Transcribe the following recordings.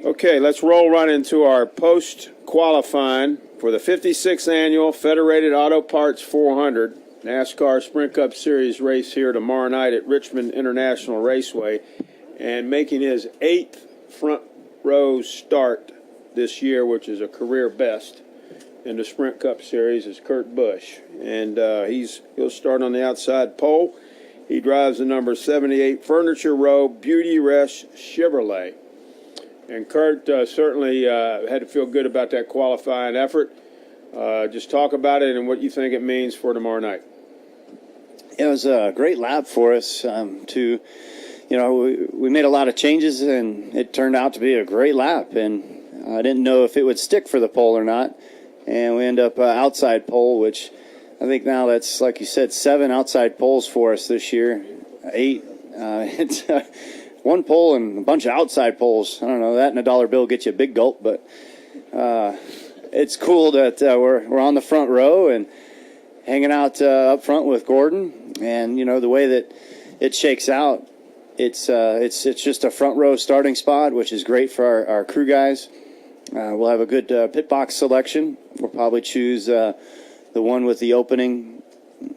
Okay, let's roll right into our post-qualifying for the 56th Annual Federated Auto Parts 400 NASCAR Sprint Cup Series race here tomorrow night at Richmond International Raceway. And making his 8th front row start this year, which is a career best in the Sprint Cup Series, is Kurt Busch. And he'll start on the outside pole. He drives the number 78 Furniture Row Beauty Rest Chevrolet. And Kurt certainly had to feel good about that qualifying effort. Just talk about it and what you think it means for tomorrow night. It was a great lap for us. We made a lot of changes, and it turned out to be a great lap. And I didn't know if it would stick for the pole or not. And we end up outside pole, which I think now that's, like you said, 7 outside poles for us this year. 8. It's one pole and a bunch of outside poles. I don't know, that and a dollar bill gets you a big gulp, but it's cool that we're on the front row and hanging out up front with Gordon. And, the way that it shakes out, it's just a front row starting spot, which is great for our crew guys. We'll have a good pit box selection. We'll probably choose the one with the opening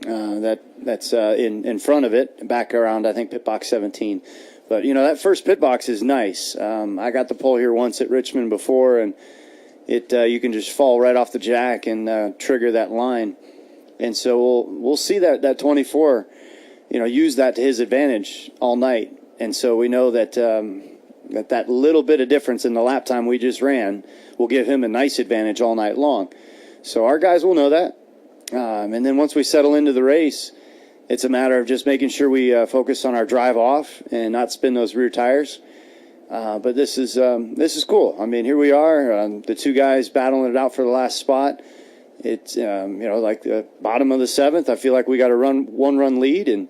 that's in front of it, back around, I think, pit box 17. But, that first pit box is nice. I got the pole here once at Richmond before, and you can just fall right off the jack and trigger that line. And so we'll see that 24, use that to his advantage all night. And so we know that that little bit of difference in the lap time we just ran will give him a nice advantage all night long. So our guys will know that. And then once we settle into the race, it's a matter of just making sure we focus on our drive off and not spin those rear tires. But this is cool. I mean, here we are, the 2 guys battling it out for the last spot. It's like the bottom of the 7th. I feel like we got a one-run lead, and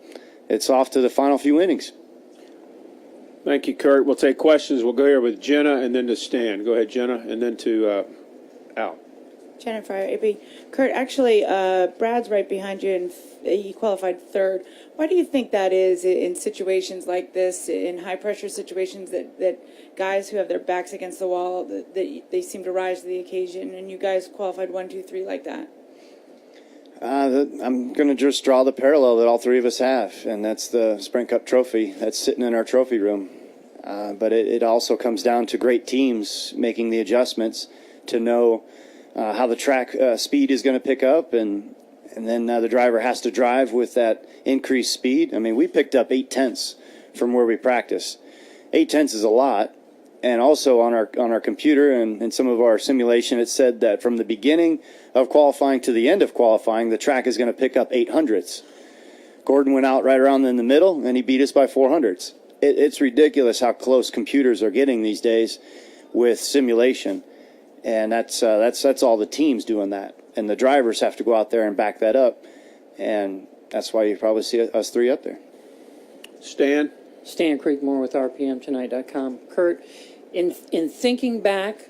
it's off to the final few innings. Thank you, Kurt. We'll take questions. We'll go here with Jenna and then to Stan. Go ahead, Jenna, and then to Al. Jennifer, AB. Kurt, actually, Brad's right behind you, and he qualified 3rd. Why do you think that is in situations like this, in high-pressure situations, that guys who have their backs against the wall, that they seem to rise to the occasion, and you guys qualified 1, 2, 3 like that? I'm going to just draw the parallel that all 3 of us have, and that's the Sprint Cup trophy that's sitting in our trophy room. But it also comes down to great teams making the adjustments to know how the track speed is going to pick up, and then the driver has to drive with that increased speed. I mean, we picked up 0.8 from where we practice. 0.8 is a lot. And also on our computer and some of our simulation, it said that from the beginning of qualifying to the end of qualifying, the track is going to pick up 0.8. Gordon went out right around in the middle, and he beat us by 0.4. It's ridiculous how close computers are getting these days with simulation. And that's all the teams doing that. And the drivers have to go out there and back that up. And that's why you probably see us 3 up there. Stan? Stan Creekmore with RPMTonight.com. Kurt, in thinking back,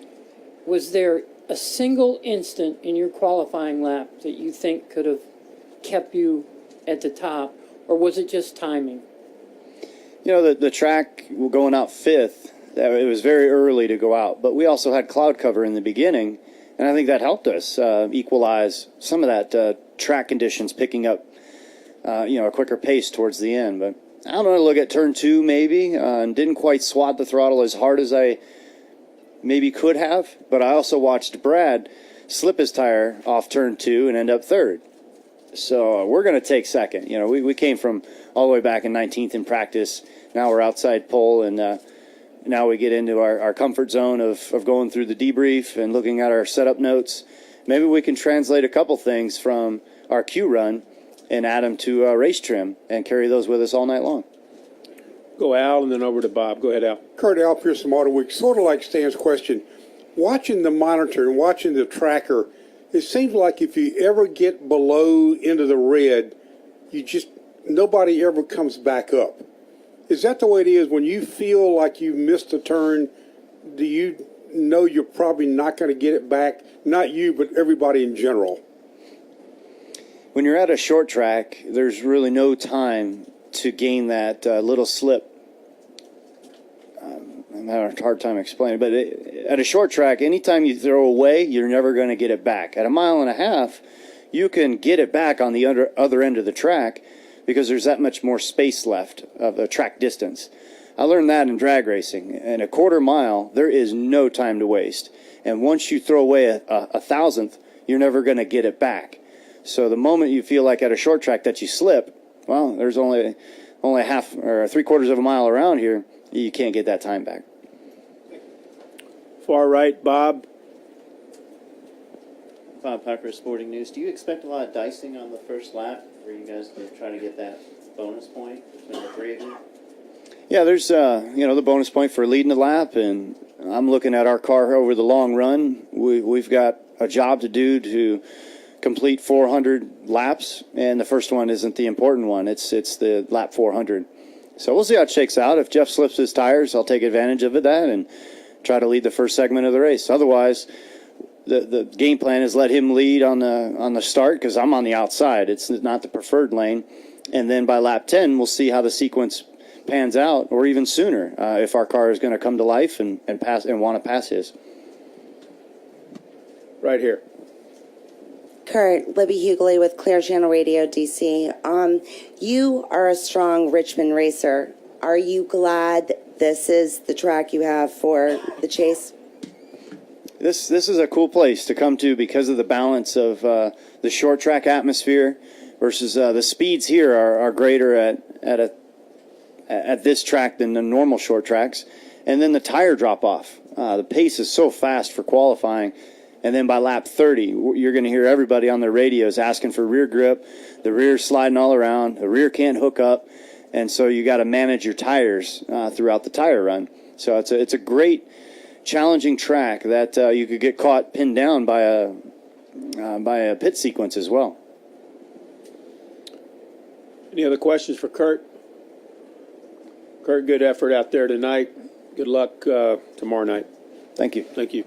was there a single instant in your qualifying lap that you think could have kept you at the top, or was it just timing? The track going out 5th, it was very early to go out, but we also had cloud cover in the beginning, and I think that helped us equalize some of that track conditions picking up, a quicker pace towards the end. But I don't know, look at turn 2 maybe, and didn't quite swat the throttle as hard as I maybe could have, but I also watched Brad slip his tire off turn 2 and end up 3rd. So we're going to take 2nd. We came from all the way back in 19th in practice. Now we're outside pole, and now we get into our comfort zone of going through the debrief and looking at our setup notes. Maybe we can translate a couple things from our Q run and add them to race trim and carry those with us all night long. Go Al, and then over to Bob. Go ahead, Al. Kurt, Al Pierce from Auto Week. Sort of like Stan's question, watching the monitor and watching the tracker, it seems like if you ever get below into the red, nobody ever comes back up. Is that the way it is? When you feel like you missed a turn, do you know you're probably not going to get it back? Not you, but everybody in general. When you're at a short track, there's really no time to gain that little slip. I'm having a hard time explaining, but at a short track, anytime you throw away, you're never going to get it back. At a mile and a half, you can get it back on the other end of the track because there's that much more space left of the track distance. I learned that in drag racing. In a quarter mile, there is no time to waste. And once you throw away a thousandth, you're never going to get it back. So the moment you feel like at a short track that you slip, well, there's only half or 3/4 of a mile around here, you can't get that time back. Far right, Bob. Bob Pepper, Sporting News. Do you expect a lot of dicing on the first lap for you guys to try to get that bonus point between the three of you? Yeah, there's the bonus point for leading the lap, and I'm looking at our car over the long run. We've got a job to do to complete 400 laps, and the first one isn't the important one. It's the lap 400. So we'll see how it shakes out. If Jeff slips his tires, I'll take advantage of that and try to lead the first segment of the race. Otherwise, the game plan is let him lead on the start because I'm on the outside. It's not the preferred lane. And then by lap 10, we'll see how the sequence pans out, or even sooner, if our car is going to come to life and pass and want to pass his. Right here. Kurt, Libby Hughley with Clear Channel Radio, DC. You are a strong Richmond racer. Are you glad this is the track you have for the chase? This is a cool place to come to because of the balance of the short track atmosphere versus the speeds here are greater at this track than the normal short tracks. And then the tire drop off. The pace is so fast for qualifying. And then by lap 30, you're going to hear everybody on their radios asking for rear grip. The rear's sliding all around. The rear can't hook up. And so you got to manage your tires throughout the tire run. So it's a great, challenging track that you could get caught pinned down by a pit sequence as well. Any other questions for Kurt? Kurt, good effort out there tonight. Good luck tomorrow night. Thank you. Thank you.